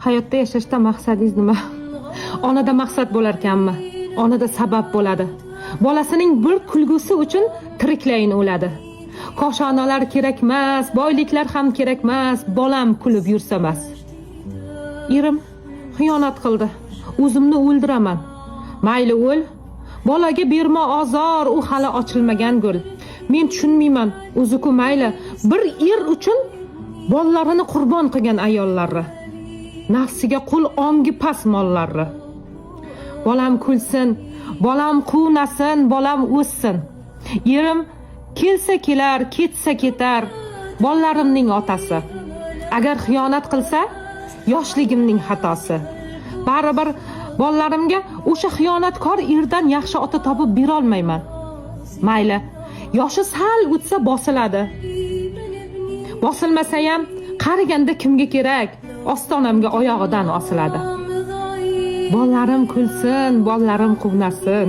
Hayotda yashashda maqsadingiz nima? Onada maqsad bo'lar ekanmi? Onada sabab bo'ladi. Bolasining bir kulgusi uchun tiriklayin o'ladi. Qoshonalar kerak emas, boyliklar ham kerak emas, bolam kulib yursa emas. Erim xiyonat qildi. O'zimni o'ldiraman. Mayli o'l. Bolaga berma ozor, u hali ochilmagan gul. Men tushunmayman, o'zi-ku mayli, bir er uchun bolalarini qurbon qilgan ayollarni. Nafsiga qul ongi pas mollarni. Bolam kulsin, bolam quvnasin, bolam o'ssin. Erim kelsa kelar, ketsa ketar, bolalarimning otasi. Agar xiyonat qilsa, yoshligimning xatosi. Baribir bolalarimga o'sha xiyonatkor erdan yaxshi ota topib bera olmayman. Mayli, yoshi sal o'tsa bosiladi. Bosilmasa ham qariganda kimga kerak? Ostonamga oyog'idan osiladi. Bolalarim kulsin, bolalarim quvnasin.